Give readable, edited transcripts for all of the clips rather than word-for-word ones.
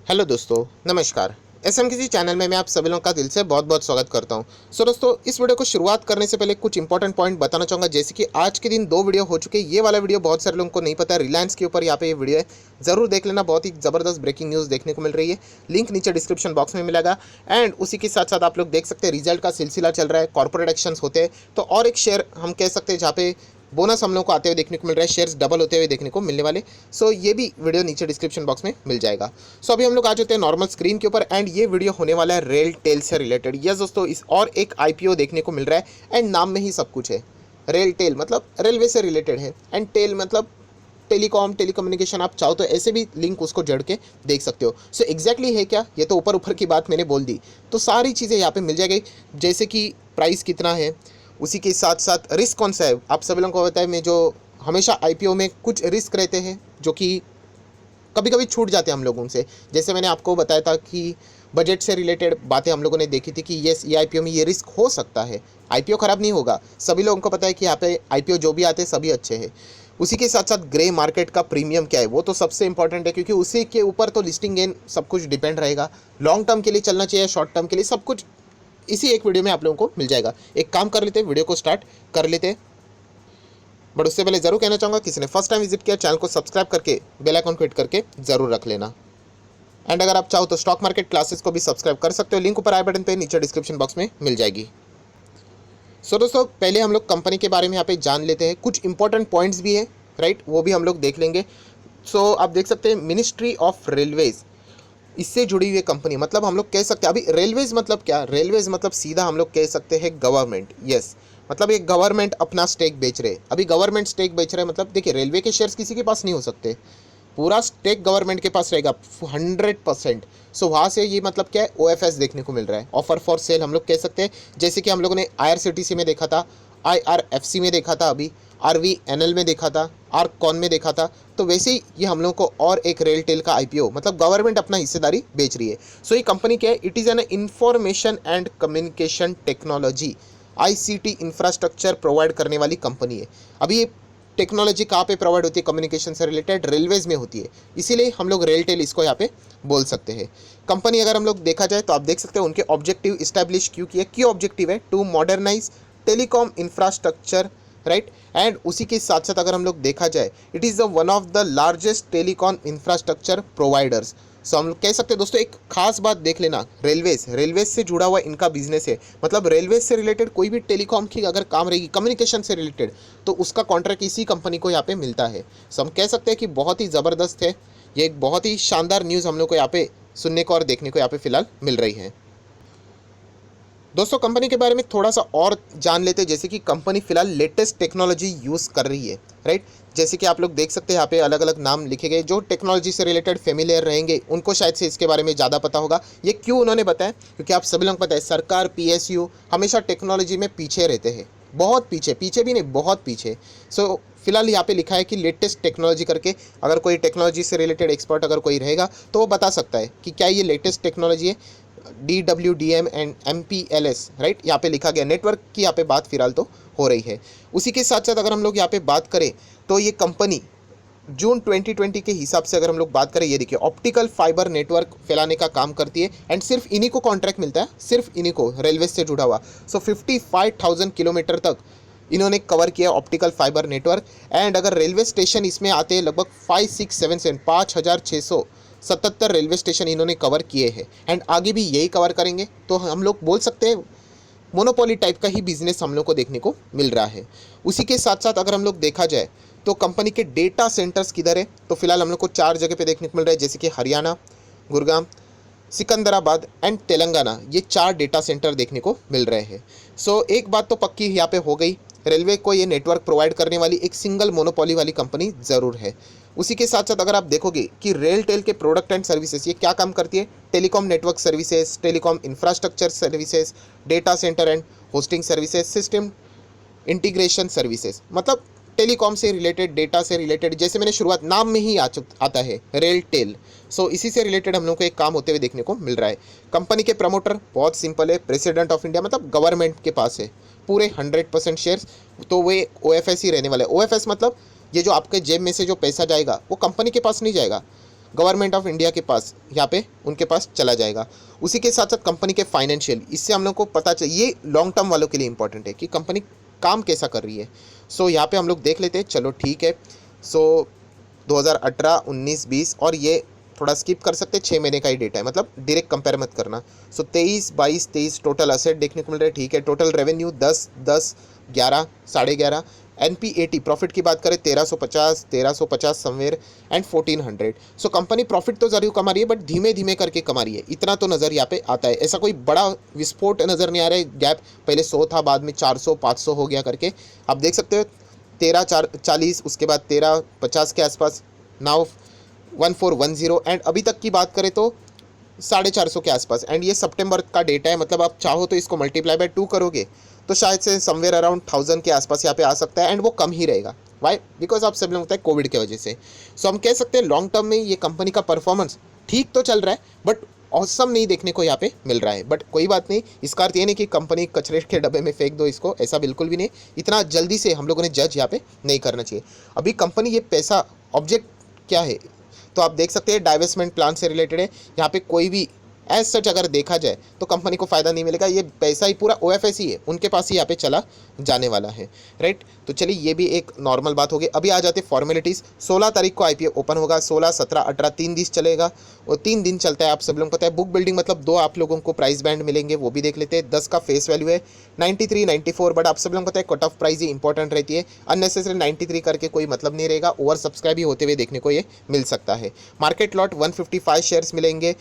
Hello दोस्तों, नमस्कार। SM किसी चैनल में मैं आप सभी लोगों का दिल से बहुत बहुत स्वागत करता हूं। दोस्तों, इस वीडियो को शुरुआत करने से पहले कुछ इंपॉर्टेंट पॉइंट बताना चाहूँगा। जैसे कि आज के दिन दो वीडियो हो चुके हैं। ये वाला वीडियो बहुत सारे लोगों को नहीं पता है, रिलायंस के ऊपर यहाँ पे ये वीडियो है, ज़रूर देख लेना। बहुत ही ज़बरदस्त ब्रेकिंग न्यूज़ देखने को मिल रही है। लिंक नीचे डिस्क्रिप्शन बॉक्स में मिलेगा। एंड उसी के साथ साथ आप लोग देख सकते हैं रिजल्ट का सिलसिला चल रहा है, कॉर्पोरेट एक्शंस होते हैं। तो और एक शेयर हम कह सकते हैं जहाँ पे बोनस हम लोग को आते हुए देखने को मिल रहा है, शेयर्स डबल होते हुए देखने को मिलने वाले। सो ये भी वीडियो नीचे डिस्क्रिप्शन बॉक्स में मिल जाएगा। सो अभी हम लोग आ जाते हैं नॉर्मल स्क्रीन के ऊपर। एंड ये वीडियो होने वाला है रेल टेल से रिलेटेड। यस दोस्तों, इस और एक आईपीओ देखने को मिल रहा है एंड नाम में ही सब कुछ है। रेल टेल मतलब रेलवे से रिलेटेड है, एंड टेल मतलब टेलीकॉम, टेलीकम्युनिकेशन। आप चाहो तो ऐसे भी लिंक उसको जड़ के देख सकते हो। सो एग्जैक्टली है क्या, ये तो ऊपर ऊपर की बात मैंने बोल दी। तो सारी चीज़ें यहाँ पे मिल जाएगी, जैसे कि प्राइस कितना है, उसी के साथ साथ रिस्क कौन सा है। आप सभी लोगों को पता है, मैं जो हमेशा आईपीओ में कुछ रिस्क रहते हैं जो कि कभी कभी छूट जाते हैं हम लोगों से। जैसे मैंने आपको बताया था कि बजट से रिलेटेड बातें हम लोगों ने देखी थी कि येस, ये आईपीओ में ये रिस्क हो सकता है। आईपीओ खराब नहीं होगा, सभी लोगों को पता है कि यहाँ पे आईपीओ जो भी आते हैं सभी अच्छे हैं। उसी के साथ साथ ग्रे मार्केट का प्रीमियम क्या है, वो तो सबसे इंपॉर्टेंट है, क्योंकि उसी के ऊपर तो लिस्टिंग गेन सब कुछ डिपेंड रहेगा। लॉन्ग टर्म के लिए चलना चाहिए, शॉर्ट टर्म के लिए, सब कुछ इसी एक वीडियो में आप लोगों को मिल जाएगा। एक काम कर लेते हैं, वीडियो को स्टार्ट कर लेते हैं। बट उससे पहले जरूर कहना चाहूँगा, किसी ने फर्स्ट टाइम विजिट किया, चैनल को सब्सक्राइब करके बेल आइकन को हिट करके जरूर रख लेना। एंड अगर आप चाहो तो स्टॉक मार्केट क्लासेस को भी सब्सक्राइब कर सकते हो, लिंक ऊपर आई बटन पे नीचे डिस्क्रिप्शन बॉक्स में मिल जाएगी। सो दोस्तों, पहले हम लोग कंपनी के बारे में यहाँ पे जान लेते हैं। कुछ इंपॉर्टेंट पॉइंट्स भी है, राइट, वो भी हम लोग देख लेंगे। सो आप देख सकते हैं मिनिस्ट्री ऑफ रेलवेज, इससे जुड़ी हुई कंपनी। मतलब हम लोग कह सकते हैं, अभी रेलवेज मतलब क्या, रेलवेज मतलब सीधा हम लोग कह सकते हैं गवर्नमेंट। यस, मतलब एक गवर्नमेंट अपना स्टेक बेच रहे। अभी गवर्नमेंट स्टेक बेच रहे, मतलब देखिए, रेलवे के शेयर्स किसी के पास नहीं हो सकते, पूरा स्टेक गवर्नमेंट के पास रहेगा 100%। सो वहाँ से ये मतलब क्या है, ओएफएस देखने को मिल रहा है, ऑफर फॉर सेल हम लोग कह सकते हैं। जैसे कि हम लोगों ने आईआरसीटीसी में देखा था, आईआरएफसी में देखा था, अभी आरवीएनएल में देखा था, आरकॉन में देखा था। तो वैसे ही ये हम लोग को और एक रेल टेल का आईपीओ, मतलब गवर्नमेंट अपना हिस्सेदारी बेच रही है। सो ये कंपनी क्या है, it is an information and communication technology, ICT infrastructure provide करने वाली कंपनी है। अभी ये टेक्नोलॉजी कहाँ पे प्रोवाइड होती है, कम्युनिकेशन से रिलेटेड रेलवेज में होती है, इसीलिए हम लोग रेल टेल इसको यहाँ पे बोल सकते हैं। कंपनी अगर हम लोग देखा जाए तो आप देख सकते हैं उनके ऑब्जेक्टिव इस्टेब्लिश क्यों किया, की ऑब्जेक्टिव है to modernise telecom infrastructure, right. And उसी के साथ साथ अगर हम लोग देखा जाए, it is the one of the largest telecom infrastructure providers. So हम लोग कह सकते हैं दोस्तों, एक खास बात देख लेना, रेलवेज से जुड़ा हुआ इनका बिजनेस है। मतलब रेलवेज से रिलेटेड कोई भी टेलीकॉम की अगर काम रहेगी, कम्युनिकेशन से रिलेटेड, तो उसका कॉन्ट्रैक्ट इसी कंपनी को यहाँ पे मिलता है। सो हम कह सकते हैं कि बहुत ही ज़बरदस्त है। ये एक बहुत ही शानदार न्यूज़ हम लोग को यहाँ पे सुनने को और देखने को यहाँ पे फिलहाल मिल रही है। दोस्तों, कंपनी के बारे में थोड़ा सा और जान लेते हैं। जैसे कि कंपनी फिलहाल लेटेस्ट टेक्नोलॉजी यूज़ कर रही है, राइट। जैसे कि आप लोग देख सकते हैं यहाँ पे अलग अलग नाम लिखे गए, जो टेक्नोलॉजी से रिलेटेड फेमिलियर रहेंगे उनको शायद से इसके बारे में ज़्यादा पता होगा। ये क्यों उन्होंने बताया, क्योंकि आप सभी लोगों को पता है सरकार, पीएसयू हमेशा टेक्नोलॉजी में पीछे रहते हैं, बहुत पीछे, पीछे भी नहीं, बहुत पीछे। सो फिलहाल यहाँ पे लिखा है कि लेटेस्ट टेक्नोलॉजी करके, अगर कोई टेक्नोलॉजी से रिलेटेड एक्सपर्ट अगर कोई रहेगा तो वो बता सकता है कि क्या ये लेटेस्ट टेक्नोलॉजी है। DWDM एंड MPLS, राइट, यहाँ पे लिखा गया। नेटवर्क की यहाँ पे बात फिलहाल तो हो रही है। उसी के साथ साथ अगर हम लोग यहाँ पे बात करें तो ये कंपनी जून 2020 के हिसाब से अगर हम लोग बात करें, ये देखिए, ऑप्टिकल फाइबर नेटवर्क फैलाने का काम करती है। एंड सिर्फ इन्हीं को कॉन्ट्रैक्ट मिलता है, सिर्फ इन्हीं को, रेलवे से जुड़ा हुआ। सो 55,000 किलोमीटर तक इन्होंने कवर किया ऑप्टिकल फाइबर नेटवर्क। एंड अगर रेलवे स्टेशन इसमें आते हैं, लगभग 5,677 रेलवे स्टेशन इन्होंने कवर किए हैं। एंड आगे भी यही कवर करेंगे। तो हम लोग बोल सकते हैं मोनोपोली टाइप का ही बिजनेस हम लोग को देखने को मिल रहा है। उसी के साथ साथ अगर हम लोग देखा जाए तो कंपनी के डेटा सेंटर्स किधर है, तो फिलहाल हम लोग को 4 जगह पे देखने को मिल रहा है। जैसे कि हरियाणा, गुड़गांव, सिकंदराबाद एंड तेलंगाना, ये 4 डेटा सेंटर देखने को मिल रहे हैं। सो एक बात तो पक्की यहाँ पे हो गई, रेलवे को ये नेटवर्क प्रोवाइड करने वाली एक सिंगल मोनोपोली वाली कंपनी ज़रूर है। उसी के साथ साथ अगर आप देखोगे कि रेल टेल के प्रोडक्ट एंड सर्विसेज ये क्या काम करती है, telecom network services, telecom infrastructure services, data centre and hosting services, system integration services, मतलब टेलीकॉम से रिलेटेड, डेटा से रिलेटेड। जैसे मैंने शुरुआत, नाम में ही आता है रेल टेल। सो इसी से रिलेटेड हम लोग को एक काम होते हुए देखने को मिल रहा है। कंपनी के प्रमोटर बहुत सिंपल है, प्रेसिडेंट ऑफ इंडिया, मतलब गवर्नमेंट के पास है पूरे 100% शेयर्स। तो वे ओएफएस ही रहने वाले। ओएफएस मतलब ये जो आपके जेब में से जो पैसा जाएगा वो कंपनी के पास नहीं जाएगा, गवर्नमेंट ऑफ इंडिया के पास यहाँ पे उनके पास चला जाएगा। उसी के साथ साथ कंपनी के फाइनेंशियल, इससे हम लोग को पता चल, ये लॉन्ग टर्म वालों के लिए इंपॉर्टेंट है कि कंपनी काम कैसा कर रही है। सो यहाँ पे हम लोग देख लेते हैं, चलो ठीक है। सो 2018, 19, 20 और ये थोड़ा स्किप कर सकते हैं, 6 महीने का ही डेटा है, मतलब डायरेक्ट कंपेयर मत करना। सो 23, 22, 23 टोटल असेट देखने को मिल रहा है, ठीक है। Total revenue 10, 10, 11, 11.5। NPAT प्रॉफिट की बात करें 1350 somewhere and 1400। So company profit तो जरूर कमा रही है, बट धीमे धीमे करके कमा रही है, इतना तो नज़र यहाँ पे आता है। ऐसा कोई बड़ा विस्फोट नज़र नहीं आ रहा है, गैप पहले 100 था, बाद में 400, 500 हो गया करके आप देख सकते हो। 13,40, उसके बाद 13,50 के आसपास, नाउ 1410 एंड अभी तक की बात करें तो 450 के आसपास। एंड ये सितंबर का डेटा है, मतलब आप चाहो तो इसको मल्टीप्लाई बाय 2 करोगे तो शायद से समवेयर अराउंड 1000 के आसपास यहाँ पे आ सकता है, एंड वो कम ही रहेगा। वाई? बिकॉज आप सब लोग होता है कोविड की वजह से। सो हम कह सकते हैं लॉन्ग टर्म में ये कंपनी का परफॉर्मेंस ठीक तो चल रहा है, बट औसम नहीं देखने को यहाँ पे मिल रहा है। बट कोई बात नहीं, इसका अर्थ ये नहीं कि कंपनी कचरे के डब्बे में फेंक दो इसको, ऐसा बिल्कुल भी नहीं। इतना जल्दी से हम लोगों ने जज यहाँ पे नहीं करना चाहिए। अभी कंपनी ये पैसा ऑब्जेक्ट क्या है, तो आप देख सकते हैं डाइवेस्टमेंट प्लान से रिलेटेड है। यहाँ पे कोई भी एज सच अगर देखा जाए तो कंपनी को फ़ायदा नहीं मिलेगा, ये पैसा ही पूरा OFS ही है, उनके पास ही यहाँ पे चला जाने वाला है, राइट। तो चलिए ये भी एक नॉर्मल बात हो गई। अभी आ जाते फॉर्मेलिटीज़। 16 तारीख को IPO ओपन होगा, 16, 17, 18 3 दिन चलेगा, और 3 दिन चलता है, आप सब लोगों को पता है। बुक बिल्डिंग मतलब 2 आप लोगों को प्राइस बैंड मिलेंगे, वो भी देख लेते हैं। 10 का फेस वैल्यू है, 93, 94, बट आप सब लोगों को पता है कट ऑफ प्राइस ही इंपॉर्टेंट रहती है। अननेसेसरी 93 करके कोई मतलब नहीं रहेगा, ओवर सब्सक्राइब ही होते हुए देखने को ये मिल सकता है। मार्केट लॉट 155 शेयर्स मिलेंगे,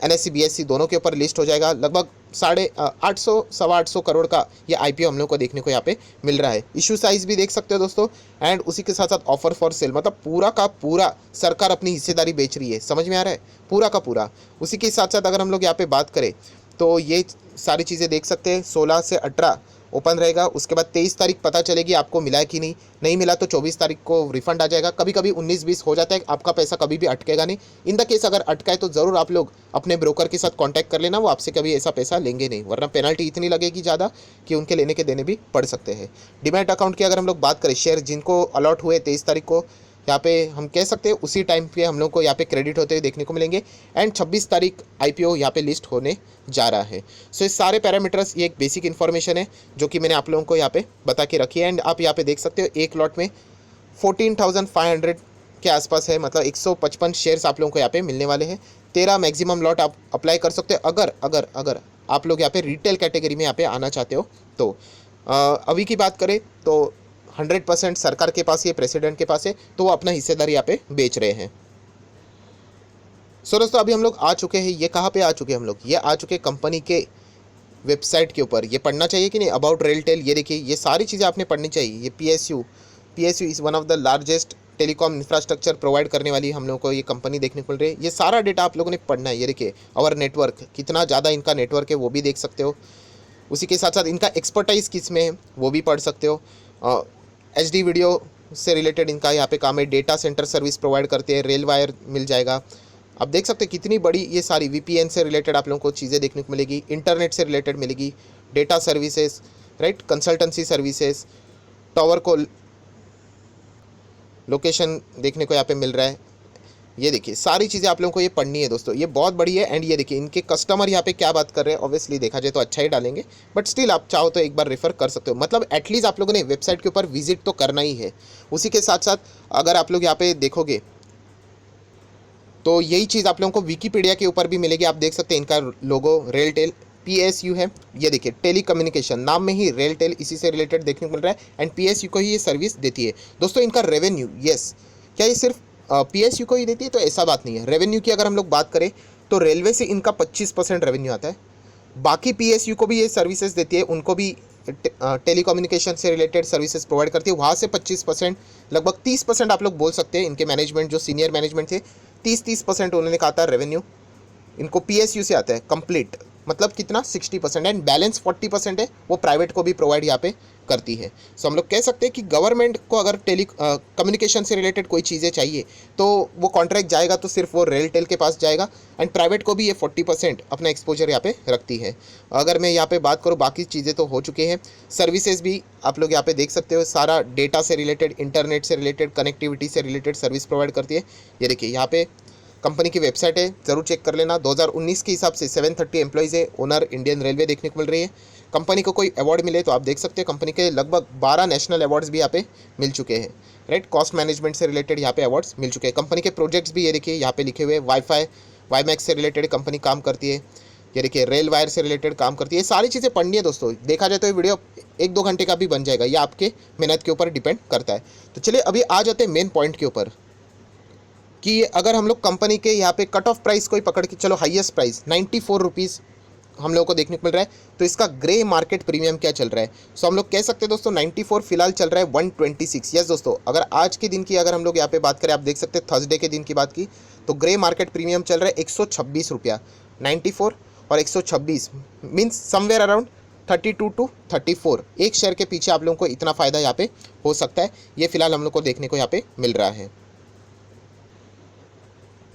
NSE BSE दोनों के ऊपर लिस्ट हो जाएगा। लगभग 850, 825 करोड़ का ये IPO हम लोग को देखने को यहाँ पे मिल रहा है। इशू साइज भी देख सकते हो दोस्तों, एंड उसी के साथ साथ ऑफर फॉर सेल, मतलब पूरा का पूरा सरकार अपनी हिस्सेदारी बेच रही है, समझ में आ रहा है, पूरा का पूरा। उसी के साथ साथ अगर हम लोग यहाँ पे बात करें तो ये सारी चीज़ें देख सकते हैं। 16 से 18 ओपन रहेगा, उसके बाद 23 तारीख पता चलेगी आपको मिला है कि नहीं मिला तो 24 तारीख को रिफंड आ जाएगा। कभी कभी 19-20 हो जाता है, आपका पैसा कभी भी अटकेगा नहीं। इन द केस अगर अटका है तो ज़रूर आप लोग अपने ब्रोकर के साथ कांटेक्ट कर लेना, वो आपसे कभी ऐसा पैसा लेंगे नहीं, वरना पेनल्टी इतनी लगेगी ज़्यादा कि उनके लेने के देने भी पड़ सकते हैं। डीमैट अकाउंट की अगर हम लोग बात करें, शेयर जिनको अलॉट हुए 23 तारीख को, यहाँ पे हम कह सकते हैं उसी टाइम पे हम लोग को यहाँ पे क्रेडिट होते हुए देखने को मिलेंगे, एंड 26 तारीख IPO यहाँ पे लिस्ट होने जा रहा है। सो ये सारे पैरामीटर्स, ये एक बेसिक इन्फॉर्मेशन है जो कि मैंने आप लोगों को यहाँ पे बता के रखी है। एंड आप यहाँ पे देख सकते हो एक लॉट में 14,500 के आसपास है, मतलब 155 शेयर्स आप लोगों को यहाँ पे मिलने वाले हैं। 13 मैक्सिमम लॉट आप अप्लाई कर सकते हो अगर आप लोग यहाँ पे रिटेल कैटेगरी में यहाँ पे आना चाहते हो तो। अभी की बात करें तो 100% सरकार के पास, ये प्रेसिडेंट के पास है, तो वो अपना हिस्सेदारी यहाँ पे बेच रहे हैं। सो दोस्तों अभी हम लोग आ चुके हैं, ये कहाँ पे आ चुके हैं हम लोग, ये आ चुके कंपनी के वेबसाइट के ऊपर। ये पढ़ना चाहिए कि नहीं, अबाउट रेलटेल, ये देखिए ये सारी चीज़ें आपने पढ़नी चाहिए। ये PSU is one of the largest telecom infrastructure provide करने वाली हम लोगों को ये कंपनी देखने को मिल रही है। ये सारा डेटा आप लोगों ने पढ़ना है। ये देखिए और नेटवर्क, कितना ज़्यादा इनका नेटवर्क है वो भी देख सकते हो। उसी के साथ साथ इनका एक्सपर्टाइज किस में है वो भी पढ़ सकते हो। HD वीडियो से रिलेटेड इनका यहाँ पे काम है। डेटा सेंटर सर्विस प्रोवाइड करते हैं, रेल वायर मिल जाएगा। आप देख सकते हैं कितनी बड़ी ये सारी VPN से रिलेटेड आप लोगों को चीज़ें देखने को मिलेगी, इंटरनेट से रिलेटेड मिलेगी, data services, right, consultancy services, tower को लोकेशन देखने को यहाँ पे मिल रहा है। ये देखिए सारी चीज़ें आप लोगों को ये पढ़नी है दोस्तों, ये बहुत बड़ी है। एंड ये देखिए इनके कस्टमर यहाँ पे क्या बात कर रहे हैं, ऑब्वियसली देखा जाए तो अच्छा ही डालेंगे, बट स्टिल आप चाहो तो एक बार रेफर कर सकते हो। मतलब एटलीस्ट आप लोगों ने वेबसाइट के ऊपर विजिट तो करना ही है। उसी के साथ साथ अगर आप लोग यहाँ पे देखोगे तो यही चीज़ आप लोगों को विकीपीडिया के ऊपर भी मिलेगी। आप देख सकते हैं इनका लोगो रेलटेल PSU है। ये देखिए टेली कम्युनिकेशन, नाम में ही रेलटेल इसी से रिलेटेड देखने को मिल रहा है, एंड PSU को ही ये सर्विस देती है। दोस्तों इनका रेवेन्यू, यस, क्या ये सिर्फ PSU को ही देती है तो ऐसा बात नहीं है। रेवेन्यू की अगर हम लोग बात करें तो रेलवे से इनका 25% रेवेन्यू आता है। बाकी PSU को भी ये सर्विसेज देती है, उनको भी टेलीकम्युनिकेशन से रिलेटेड सर्विसेज प्रोवाइड करती है, वहाँ से 25%, लगभग 30% आप लोग बोल सकते हैं। इनके मैनेजमेंट जो सीनियर मैनेजमेंट थे 30% उन्होंने कहा था रेवेन्यू इनको PSU से आता है कंप्लीट, मतलब कितना 60%, एंड बैलेंस 40% है वो प्राइवेट को भी प्रोवाइड यहाँ पे करती है। सो हम लोग कह सकते हैं कि गवर्नमेंट को अगर कम्युनिकेशन से रिलेटेड कोई चीज़ें चाहिए तो वो कॉन्ट्रैक्ट जाएगा तो सिर्फ वो रेलटेल के पास जाएगा, एंड प्राइवेट को भी ये 40% अपना एक्सपोजर यहाँ पे रखती है। अगर मैं यहाँ पे बात करूँ बाकी चीज़ें तो हो चुके हैं। सर्विसेज भी आप लोग यहाँ पे देख सकते हो, सारा डेटा से रिलेटेड, इंटरनेट से रिलेटेड, कनेक्टिविटी से रिलेटेड सर्विस प्रोवाइड करती है। ये देखिए यहाँ पे कंपनी की वेबसाइट है, ज़रूर चेक कर लेना। 2019 के हिसाब से 730 एम्प्लॉइज़ है, ओनर इंडियन रेलवे देखने को मिल रही है। कंपनी को कोई अवार्ड मिले तो आप देख सकते हैं, कंपनी के लगभग 12 नेशनल अवार्ड्स भी यहाँ पे मिल चुके हैं, राइट। कॉस्ट मैनेजमेंट से रिलेटेड यहाँ पे अवार्ड्स मिल चुके हैं। कंपनी के प्रोजेक्ट्स भी ये देखिए यहाँ पे लिखे हुए, वाईफाई वाईमैक्स से रिलेटेड कंपनी काम करती है, ये देखिए रेल वायर से रिलेटेड काम करती है। ये सारी चीज़ें पढ़नी है दोस्तों। देखा जाए तो ये वीडियो 1-2 घंटे का भी बन जाएगा, ये आपके मेहनत के ऊपर डिपेंड करता है। तो चलिए अभी आ जाते हैं मेन पॉइंट के ऊपर कि अगर हम लोग कंपनी के यहाँ पे कट ऑफ प्राइस कोई पकड़ के चलो, हाईएस्ट प्राइस 94 रुपीज़ हम लोग को देखने को मिल रहा है, तो इसका ग्रे मार्केट प्रीमियम क्या चल रहा है। सो हम लोग कह सकते हैं दोस्तों 94 फिलहाल चल रहा है 126। यस दोस्तों, अगर आज के दिन की अगर हम लोग यहाँ पे बात करें, आप देख सकते हैं थर्सडे के दिन की बात की, तो ग्रे मार्केट प्रीमियम चल रहा है 126 रुपया। 94 और 126 मीन्स समवेयर अराउंड 32 टू 34। एक शेयर के पीछे आप लोगों को इतना फ़ायदा यहाँ पे हो सकता है, ये फिलहाल हम लोग को देखने को यहाँ पे मिल रहा है।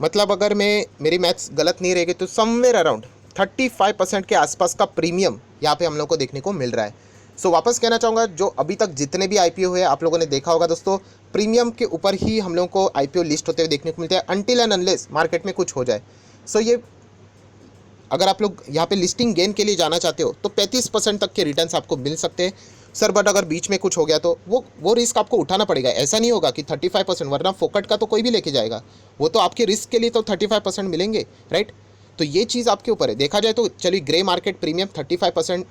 मतलब अगर मेरी मैथ्स गलत नहीं रहेगी तो समवेयर अराउंड 35% के आसपास का प्रीमियम यहाँ पे हम लोग को देखने को मिल रहा है। सो वापस कहना चाहूँगा, जो अभी तक जितने भी आईपीओ हुए आप लोगों ने देखा होगा दोस्तों, प्रीमियम के ऊपर ही हम लोगों को आईपीओ लिस्ट होते हुए देखने को मिलते हैं, अनटिल एंड अनलेस मार्केट में कुछ हो जाए। सो ये अगर आप लोग यहाँ पे लिस्टिंग गेन के लिए जाना चाहते हो तो 35% तक के रिटर्न्स आपको मिल सकते हैं सर। बट अगर बीच में कुछ हो गया तो वो रिस्क आपको उठाना पड़ेगा। ऐसा नहीं होगा कि 35%, वरना फोकट का तो कोई भी लेके जाएगा, वो तो आपके रिस्क के लिए तो 35% मिलेंगे, राइट। तो ये चीज़ आपके ऊपर है। देखा जाए तो चलिए ग्रे मार्केट प्रीमियम 35%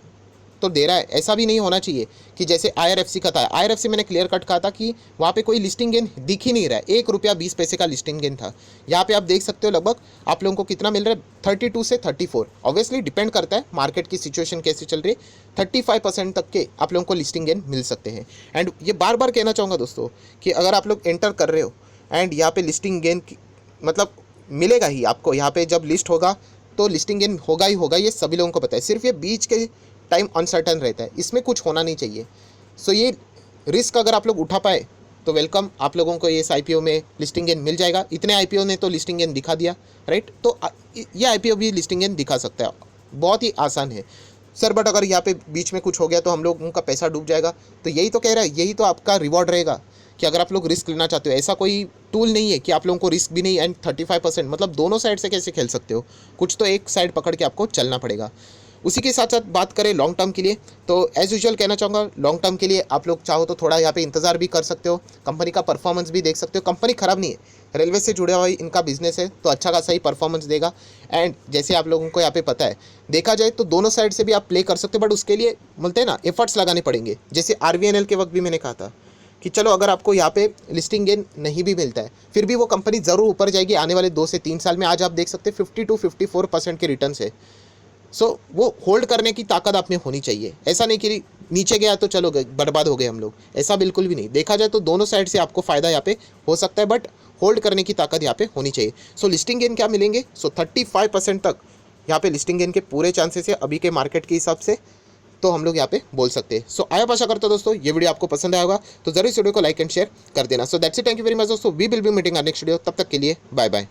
तो दे रहा है। ऐसा भी नहीं होना चाहिए कि जैसे IRFC का था। IRFC मैंने क्लियर कट कहा था कि वहाँ पे कोई लिस्टिंग गेन दिख ही नहीं रहा है, 1 रुपया 20 पैसे का लिस्टिंग गेन था। यहाँ पे आप देख सकते हो लगभग आप लोगों को कितना मिल रहा है, 32 से 34। ऑब्वियसली डिपेंड करता है मार्केट की सिचुएशन कैसे चल रही है। 35% तक के आप लोगों को लिस्टिंग गेन मिल सकते हैं। एंड ये बार बार कहना चाहूँगा दोस्तों कि अगर आप लोग एंटर कर रहे हो एंड यहाँ पे लिस्टिंग गेन मतलब मिलेगा ही आपको, यहाँ पे जब लिस्ट होगा तो लिस्टिंग गेन होगा ही होगा, ये सभी लोगों को पता है। सिर्फ ये बीच के टाइम अनसर्टन रहता है, इसमें कुछ होना नहीं चाहिए। सो ये रिस्क अगर आप लोग उठा पाए तो वेलकम, आप लोगों को ये इस आईपीओ में लिस्टिंग गेन मिल जाएगा। इतने आईपीओ ने तो लिस्टिंग गेन दिखा दिया, राइट। तो ये आईपीओ भी लिस्टिंग गेन दिखा सकता है, बहुत ही आसान है सर। बट अगर यहाँ पे बीच में कुछ हो गया तो हम लोग उनका पैसा डूब जाएगा। तो यही तो कह रहा है, यही तो आपका रिवॉर्ड रहेगा कि अगर आप लोग रिस्क लेना चाहते हो। ऐसा कोई टूल नहीं है कि आप लोगों को रिस्क भी नहीं एंड 35%, मतलब दोनों साइड से कैसे खेल सकते हो, कुछ तो एक साइड पकड़ के आपको चलना पड़ेगा। उसी के साथ साथ बात करें लॉन्ग टर्म के लिए, तो एज़ यूजुअल कहना चाहूँगा लॉन्ग टर्म के लिए आप लोग चाहो तो थोड़ा यहाँ पे इंतज़ार भी कर सकते हो, कंपनी का परफॉर्मेंस भी देख सकते हो। कंपनी ख़राब नहीं है, रेलवे से जुड़ा हुआ इनका बिजनेस है, तो अच्छा खासा ही परफॉर्मेंस देगा। एंड जैसे आप लोगों को यहाँ पे पता है, देखा जाए तो दोनों साइड से भी आप प्ले कर सकते हो, बट उसके लिए बोलते हैं ना एफर्ट्स लगाने पड़ेंगे। जैसे RVNL के वक्त भी मैंने कहा था कि चलो अगर आपको यहाँ पे लिस्टिंग गेन नहीं भी मिलता है, फिर भी वो कंपनी ज़रूर ऊपर जाएगी आने वाले 2 से 3 साल में। आज आप देख सकते हैं 50 to 54% के रिटर्न है। सो वो होल्ड करने की ताकत आप में होनी चाहिए। ऐसा नहीं कि नीचे गया तो चलो बर्बाद हो गए हम लोग, ऐसा बिल्कुल भी नहीं। देखा जाए तो दोनों साइड से आपको फ़ायदा यहाँ पे हो सकता है, बट होल्ड करने की ताकत यहाँ पे होनी चाहिए। सो लिस्टिंग गेन क्या मिलेंगे, 35% तक यहाँ पे लिस्टिंग गेन के पूरे चांसेस है अभी के मार्केट के हिसाब से, तो हम लोग यहाँ पे बोल सकते हैं। सो आया आशा करता हूं दोस्तों ये वीडियो आपको पसंद आया होगा, तो जरूर इस वीडियो को लाइक एंड शेयर कर देना। So that's it, thank you very much दोस्तों, we will be meeting next video. तब तक के लिए बाय बाय।